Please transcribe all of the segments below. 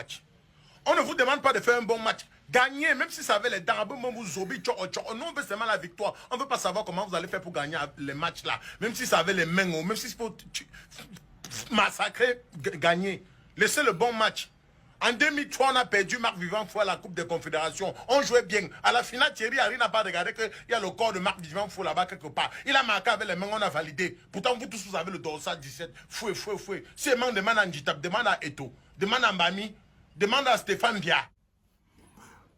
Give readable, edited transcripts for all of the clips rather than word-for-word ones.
match. On ne vous demande pas de faire un bon match. Gagner, même si ça avait les dents, nous on veut seulement la victoire. On ne veut pas savoir comment vous allez faire pour gagner les matchs là. Même si ça avait les mains, même si c'est pour massacrer, gagner. Laissez le bon match. En 2003, on a perdu Marc Vivant Fou à la Coupe des Confédérations. On jouait bien. À la finale, Thierry Henry n'a pas regardé qu'il y a le corps de Marc Vivant Fou là-bas quelque part. Il a marqué avec les mains, on a validé. Pourtant, vous tous, vous avez le dorsal 17. Foué. Si un man demande à Njitap, demande à Eto, demande à Mbami, demande à Stéphane Bia.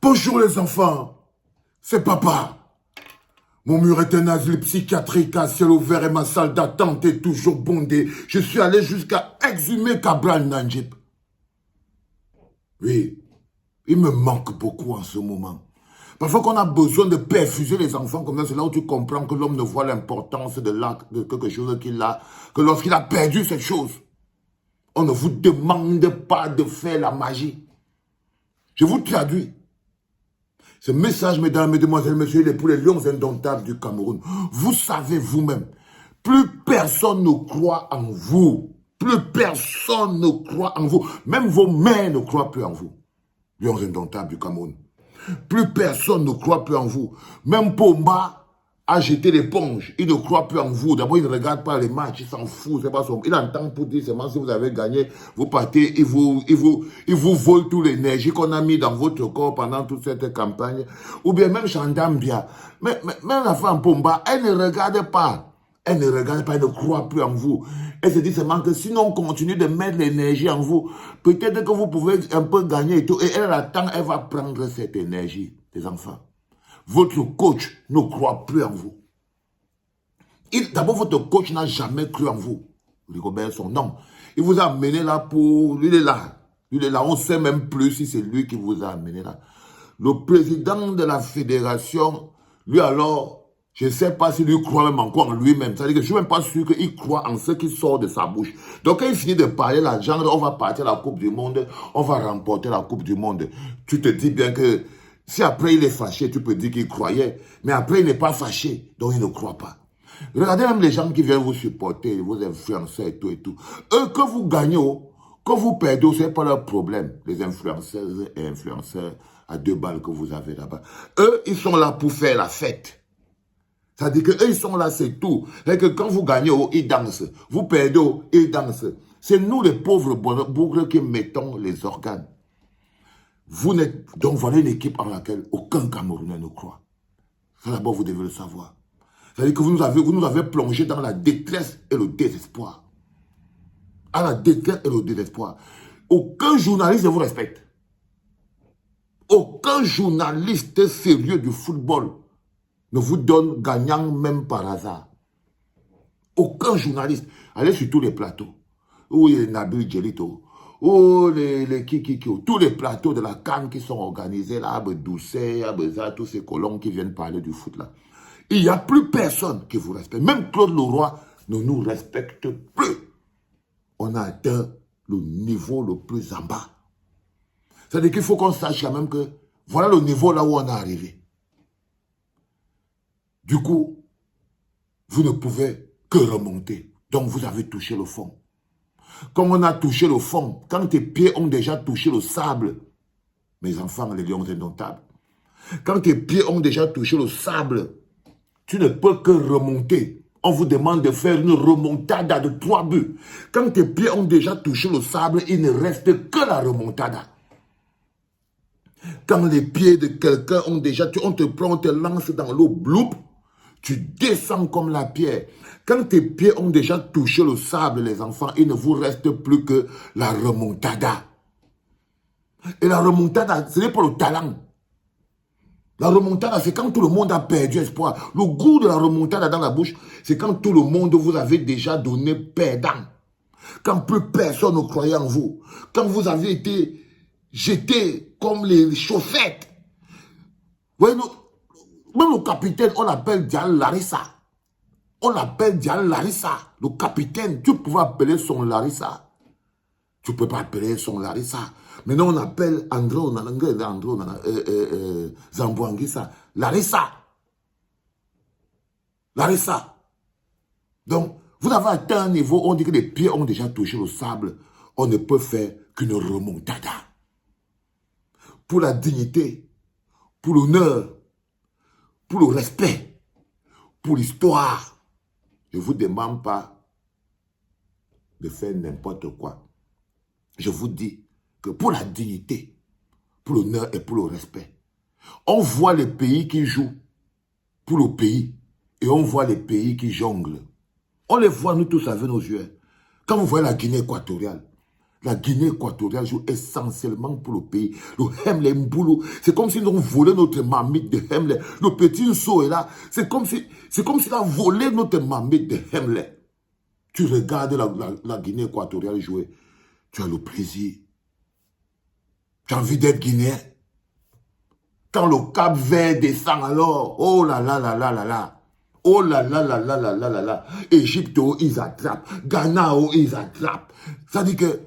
Bonjour les enfants, c'est papa. Mon mur est un asile psychiatrique à ciel ouvert et ma salle d'attente est toujours bondée. Je suis allé jusqu'à exhumer Cabral Nanjip. Oui, il me manque beaucoup en ce moment. Parfois qu'on a besoin de perfuser les enfants comme ça, c'est là où tu comprends que l'homme ne voit l'importance de quelque chose qu'il a, que lorsqu'il a perdu cette chose, on ne vous demande pas de faire la magie. Je vous traduis. Ce message, mesdames, mesdemoiselles, messieurs, il est pour les lions indomptables du Cameroun. Vous savez vous-même, plus personne ne croit en vous. Plus personne ne croit en vous. Même vos mères ne croient plus en vous. Lions indomptables du Cameroun. Plus personne ne croit plus en vous. Même Pomba a jeté l'éponge. Il ne croit plus en vous. D'abord, il ne regarde pas les matchs. Il s'en fout. C'est pas son... Il entend pour dire seulement si vous avez gagné, vous partez, il vous vole toute l'énergie qu'on a mis dans votre corps pendant toute cette campagne. Ou bien même Chandambia. Mais la femme Pomba, elle ne regarde pas. Elle ne regarde pas, elle ne croit plus en vous. Elle se dit seulement que sinon on continue de mettre l'énergie en vous, peut-être que vous pouvez un peu gagner et tout. Et elle attend, elle va prendre cette énergie, les enfants. Votre coach ne croit plus en vous. D'abord, votre coach n'a jamais cru en vous. Rigobert, son nom. Il vous a amené là pour... Lui, il est là. Lui, il est là. On ne sait même plus si c'est lui qui vous a amené là. Le président de la fédération, lui alors... Je ne sais pas s'il lui croit même encore en lui-même. C'est-à-dire que je ne suis même pas sûr qu'il croit en ce qui sort de sa bouche. Donc, quand il finit de parler, là, genre, on va partir à la Coupe du Monde, on va remporter la Coupe du Monde. Tu te dis bien que si après il est fâché, tu peux dire qu'il croyait. Mais après, il n'est pas fâché, donc il ne croit pas. Regardez même les gens qui viennent vous supporter, vos influenceurs et tout et tout. Eux, que vous gagnez, que vous perdez, ce n'est pas leur problème. Les influenceurs et influenceurs à 2 balles que vous avez là-bas. Eux, ils sont là pour faire la fête. C'est-à-dire qu'eux, ils sont là, c'est tout. C'est que quand vous gagnez, ils dansent. Vous perdez, ils dansent. C'est nous, les pauvres bougres, qui mettons les organes. Vous n'êtes... Donc, voilà une équipe en laquelle aucun Camerounais ne croit. Ça, d'abord, vous devez le savoir. C'est-à-dire que vous nous avez plongé dans la détresse et le désespoir. À la détresse et le désespoir. Aucun journaliste ne vous respecte. Aucun journaliste sérieux du football ne vous donne gagnant même par hasard. Aucun journaliste. Allez sur tous les plateaux. Où il y a Nabil Djelito. Où les tous les plateaux de la CAN qui sont organisés là, Doucet, Abeza, tous ces colons qui viennent parler du foot là. Il n'y a plus personne qui vous respecte. Même Claude Leroy ne nous respecte plus. On a atteint le niveau le plus en bas. C'est-à-dire qu'il faut qu'on sache quand même que voilà le niveau là où on est arrivé. Du coup, vous ne pouvez que remonter. Donc, vous avez touché le fond. Comme on a touché le fond, quand tes pieds ont déjà touché le sable, mes enfants, les lions indomptables, quand tes pieds ont déjà touché le sable, tu ne peux que remonter. On vous demande de faire une remontada de 3 buts. Quand tes pieds ont déjà touché le sable, il ne reste que la remontada. Quand les pieds de quelqu'un ont déjà... On te prend, on te lance dans l'eau, bloup. Tu descends comme la pierre. Quand tes pieds ont déjà touché le sable, les enfants, il ne vous reste plus que la remontada. Et la remontada, ce n'est pas le talent. La remontada, c'est quand tout le monde a perdu espoir. Le goût de la remontada dans la bouche, c'est quand tout le monde vous avait déjà donné perdant. Quand plus personne ne croyait en vous. Quand vous avez été jetés comme les chaussettes. Vous voyez, même le capitaine, on l'appelle Dial Larissa. On l'appelle Dial Larissa. Le capitaine, tu pouvais appeler son Larissa. Tu ne peux pas appeler son Larissa. Maintenant, on appelle Zambouanguissa. Larissa. Larissa. Donc, vous avez atteint un niveau, on dit que les pieds ont déjà touché le sable. On ne peut faire qu'une remontada. pour la dignité, pour l'honneur, pour le respect, pour l'histoire. Je ne vous demande pas de faire n'importe quoi. Je vous dis que pour la dignité, pour l'honneur et pour le respect, on voit les pays qui jouent pour le pays et on voit les pays qui jonglent. On les voit, nous tous, avec nos yeux. Quand vous voyez la Guinée équatoriale joue essentiellement pour le pays. Le Hemle Mboulou, c'est comme si nous avons volé notre marmite de Hemle. Le petit Nso est là. C'est comme s'il a volé notre marmite de Hemle. Tu regardes la Guinée équatoriale jouer. Tu as le plaisir. Tu as envie d'être Guinéen. Quand le Cap Vert descend alors, oh là là là là là là. Oh là là là là là là là là. Égypte, oh, ils attrapent. Ghana, oh, ils attrapent. Ça dit que,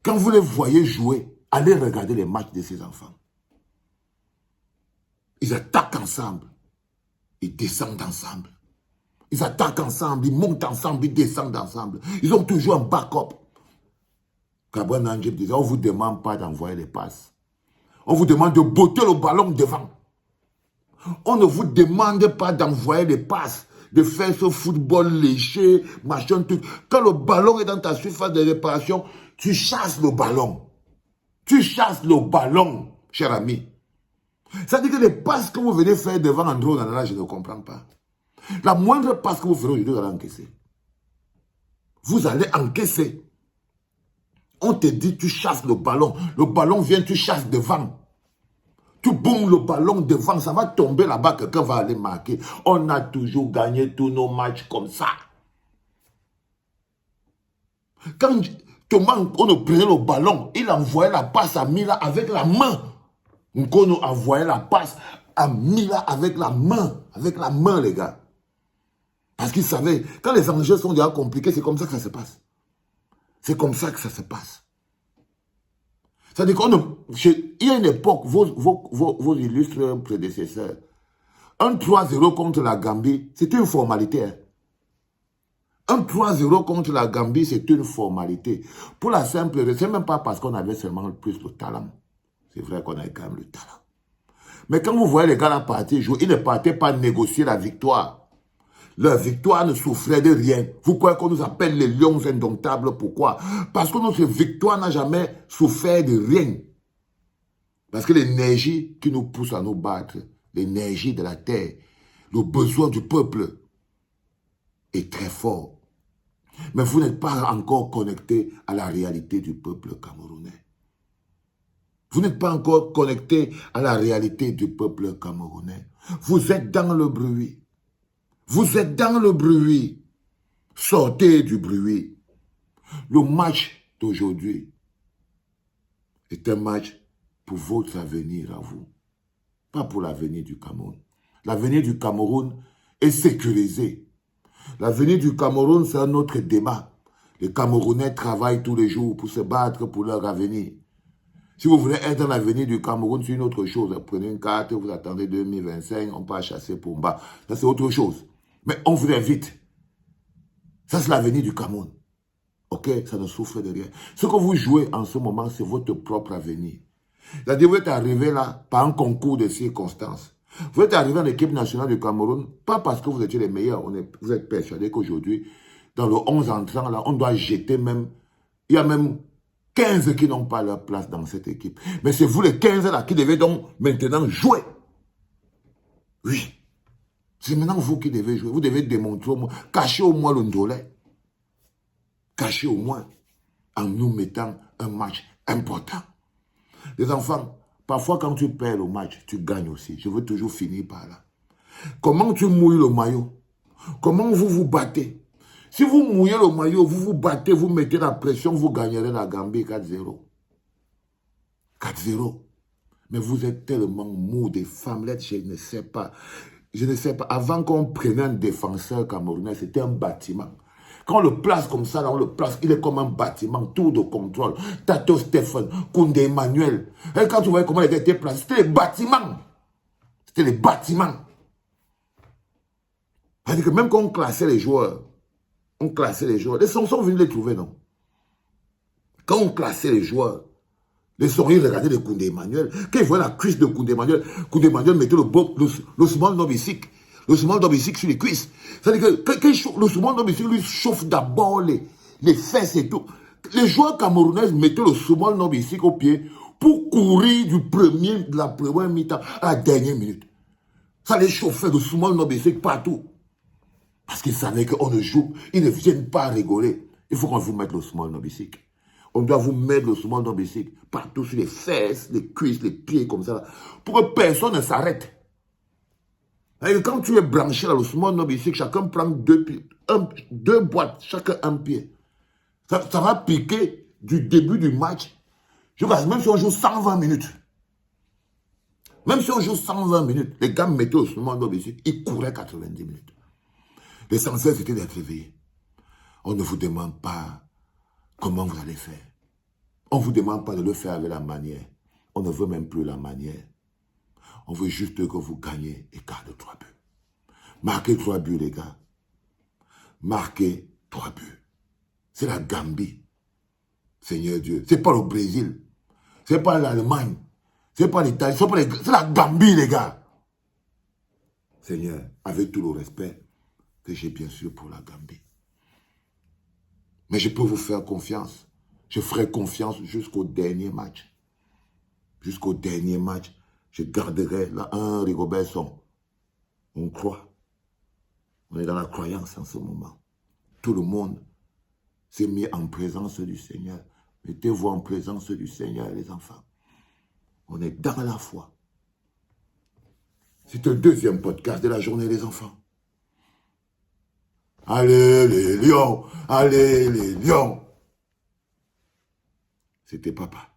quand vous les voyez jouer, allez regarder les matchs de ces enfants. Ils attaquent ensemble. Ils descendent ensemble. Ils attaquent ensemble, ils montent ensemble, ils descendent ensemble. Ils ont toujours un backup. Kabwa Nanjib disait, on ne vous demande pas d'envoyer les passes. On vous demande de botter le ballon devant. On ne vous demande pas d'envoyer les passes, de faire ce football léger, machin, tout. Quand le ballon est dans ta surface de réparation, tu chasses le ballon. Tu chasses le ballon, cher ami. Ça dit que les passes que vous venez faire devant André Onana, je ne comprends pas. La moindre passe que vous ferez aujourd'hui, vous allez encaisser. Vous allez encaisser. On te dit, tu chasses le ballon. Le ballon vient, tu chasses devant. Tu boumes le ballon devant, ça va tomber là-bas, quelqu'un va aller marquer. On a toujours gagné tous nos matchs comme ça. Quand Thomas Nkono prenait le ballon, il envoyait la passe à Mila avec la main. Nkono envoyait la passe à Mila avec la main, les gars. Parce qu'il savait, quand les enjeux sont déjà compliqués, c'est comme ça que ça se passe. C'est comme ça que ça se passe. C'est-à-dire qu'il y a une époque, vos illustres prédécesseurs, un 3-0 contre la Gambie, c'est une formalité. Hein. Un 3-0 contre la Gambie, c'est une formalité. Pour la simple raison, c'est même pas parce qu'on avait seulement plus de talent. C'est vrai qu'on avait quand même le talent. Mais quand vous voyez les gars là partir jouer, ils ne partaient pas négocier la victoire. Leur victoire ne souffrait de rien. Vous croyez qu'on nous appelle les lions indomptables? Pourquoi? Parce que notre victoire n'a jamais souffert de rien. Parce que l'énergie qui nous pousse à nous battre, l'énergie de la terre, le besoin du peuple est très fort. Mais vous n'êtes pas encore connecté à la réalité du peuple camerounais. Vous n'êtes pas encore connecté à la réalité du peuple camerounais. Vous êtes dans le bruit. Vous êtes dans le bruit. Sortez du bruit. Le match d'aujourd'hui est un match pour votre avenir à vous. Pas pour l'avenir du Cameroun. L'avenir du Cameroun est sécurisé. L'avenir du Cameroun, c'est un autre débat. Les Camerounais travaillent tous les jours pour se battre pour leur avenir. Si vous voulez être dans l'avenir du Cameroun, c'est une autre chose. Prenez une carte, vous attendez 2025, on part chasser Pumba. Ça, c'est autre chose. Mais on vous invite. Ça, c'est l'avenir du Cameroun. Ok? Ça ne souffre de rien. Ce que vous jouez en ce moment, c'est votre propre avenir. C'est-à-dire, vous êtes arrivé là par un concours de circonstances. Vous êtes arrivé en équipe nationale du Cameroun, pas parce que vous étiez les meilleurs. Vous êtes persuadé qu'aujourd'hui, dans le 11 entrant, là, on doit jeter même... Il y a même 15 qui n'ont pas leur place dans cette équipe. Mais c'est vous les 15 là qui devez donc maintenant jouer. Oui. C'est maintenant vous qui devez jouer. Vous devez démontrer au moins, cacher au moins le ndolé. Cacher au moins en nous mettant un match important. Les enfants, parfois quand tu perds le match, tu gagnes aussi. Je veux toujours finir par là. Comment tu mouilles le maillot? Comment vous vous battez? Si vous mouillez le maillot, vous vous battez, vous mettez la pression, vous gagnerez la Gambie 4-0. 4-0. Mais vous êtes tellement mou des femmelettes, je ne sais pas. Je ne sais pas, avant qu'on prenne un défenseur camerounais, c'était un bâtiment. Quand on le place comme ça, là, on le place, il est comme un bâtiment, tour de contrôle. Tato Stéphane, Koundé Emmanuel. Et quand tu voyais comment il était placé, c'était les bâtiments. C'était les bâtiments. C'est-à-dire que même quand on classait les joueurs, les sanctions sont venus les trouver, non? Quand on classait les joueurs, Les souris regardaient le Koundé Emmanuel. Quand ils voyaient la cuisse de Koundé Emmanuel mettait le small nobisic. Le small nobisic sur les cuisses. C'est-à-dire que le small nobisic lui chauffe d'abord les fesses et tout. Les joueurs camerounais mettaient le small nobisic au pied pour courir de la première mi-temps à la dernière minute. Ça les chauffait le small nobisic partout. Parce qu'ils savaient qu'on ne joue, ils ne viennent pas rigoler. Il faut qu'on vous mette le small nobisic. On doit vous mettre le small nobisic partout sur les fesses, les cuisses, les pieds, comme ça, pour que personne ne s'arrête. Et quand tu es branché dans le small nobisic, chacun prend deux boîtes, chacun un pied. Ça va piquer du début du match, même si on joue 120 minutes. Même si on joue 120 minutes, les gars mettaient le small nobisic, ils couraient 90 minutes. L'essentiel, c'était d'être réveillé. On ne vous demande pas comment vous allez faire. On ne vous demande pas de le faire avec la manière. On ne veut même plus la manière. On veut juste que vous gagnez et gardez 3 buts. Marquez 3 buts, les gars. Marquez 3 buts. C'est la Gambie. Seigneur Dieu. Ce n'est pas le Brésil. Ce n'est pas l'Allemagne. Ce n'est pas l'Italie. C'est la Gambie, les gars. Seigneur, avec tout le respect que j'ai bien sûr pour la Gambie. Mais je peux vous faire confiance. Je ferai confiance jusqu'au dernier match. Jusqu'au dernier match, je garderai là un Rigobertson. On croit. On est dans la croyance en ce moment. Tout le monde s'est mis en présence du Seigneur. Mettez-vous en présence du Seigneur, les enfants. On est dans la foi. C'est le deuxième podcast de la journée, les enfants. Allez les lions, allez les lions. C'était papa.